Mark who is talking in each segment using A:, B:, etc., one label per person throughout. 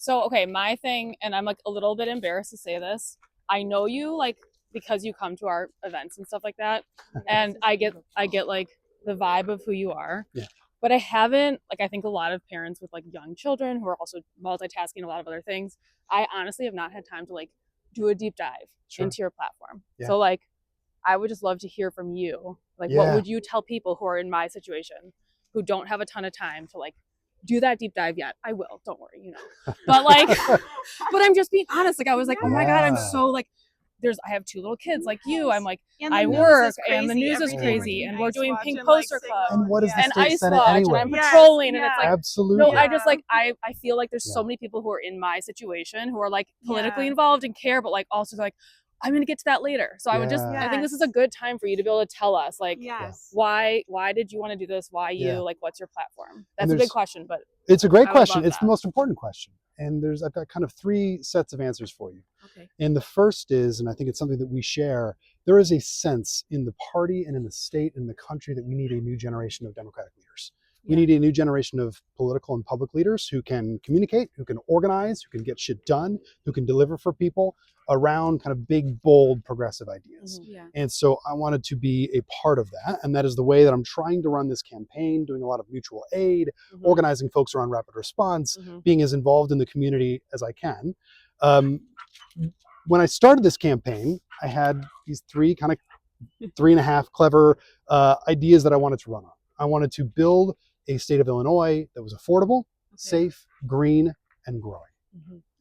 A: So, okay, my thing, and I'm like a little bit embarrassed to say this. I know you like because you come to our events and stuff like that, and I get like the vibe of who you are.
B: Yeah.
A: But I haven't, like, I think a lot of parents with like young children who are also multitasking a lot of other things. I honestly have not had time to like do a deep dive into your platform.
B: Yeah.
A: So like, I would just love to hear from you. Like, what would you tell people who are in my situation who don't have a ton of time to like do that deep dive yet? I will, don't worry, you know. But like, but I'm just being honest. Like, I was like, oh my God, I'm so like, I have 2 little kids like you. I'm like, I work and the news is crazy and we're doing Pink Poster Club
B: and what is the
A: and
B: state
A: Ice
B: Senate
A: Watch
B: anyway?
A: and I'm patrolling and it's like,
B: absolutely.
A: no, I just like, I feel like there's so many people who are in my situation who are like politically involved and care, but like also like, I'm going to get to that later. So I would just, I think this is a good time for you to be able to tell us like, why did you want to do this? Why you, like, what's your platform? That's a big question, but
B: it's a great question. It's the most important question. And I've got kind of 3 sets of answers for you.
A: Okay.
B: And the first is, and I think it's something that we share, there is a sense in the party and in the state and the country that we need a new generation of Democratic leaders. We need a new generation of political and public leaders who can communicate, who can organize, who can get shit done, who can deliver for people around kind of big, bold, progressive ideas. And so I wanted to be a part of that. And that is the way that I'm trying to run this campaign, doing a lot of mutual aid, organizing folks around rapid response, being as involved in the community as I can. When I started this campaign, I had these 3.5 clever ideas that I wanted to run on. I wanted to build a state of Illinois that was affordable, safe, green, and growing.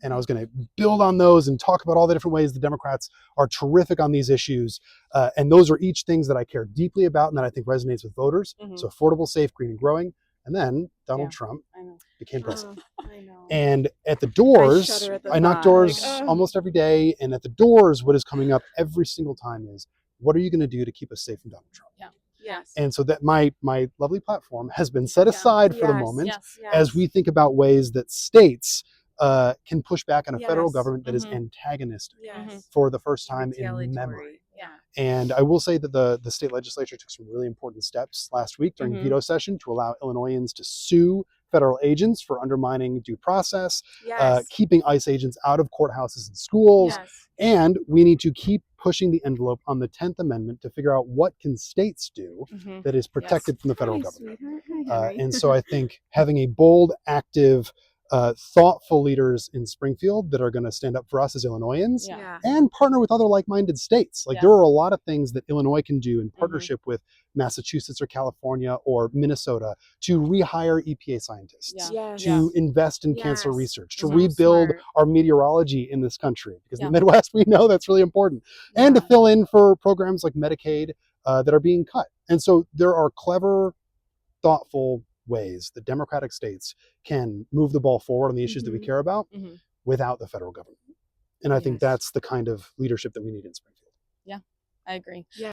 B: And I was going to build on those and talk about all the different ways the Democrats are terrific on these issues. And those are each things that I care deeply about and that I think resonates with voters. So affordable, safe, green, and growing. And then Donald Trump became president. And at the doors, I knock doors almost every day. And at the doors, what is coming up every single time is, what are you going to do to keep us safe from Donald Trump? And so that my lovely platform has been set aside for the moment as we think about ways that states can push back on a federal government that is antagonistic for the first time in memory. And I will say that the state legislature took some really important steps last week during veto session to allow Illinoisans to sue federal agents for undermining due process, keeping ICE agents out of courthouses and schools. And we need to keep pushing the envelope on the 10th Amendment to figure out what can states do that is protected from the federal government. And so I think having a bold, active, thoughtful leaders in Springfield that are going to stand up for us as Illinoisans and partner with other like-minded states. Like there are a lot of things that Illinois can do in partnership with Massachusetts or California or Minnesota to rehire EPA scientists, to invest in cancer research, to rebuild our meteorology in this country. Because in the Midwest, we know that's really important. And to fill in for programs like Medicaid that are being cut. And so there are clever, thoughtful ways that Democratic states can move the ball forward on the issues that we care about without the federal government. And I think that's the kind of leadership that we need in Springfield.
A: Yeah, I agree.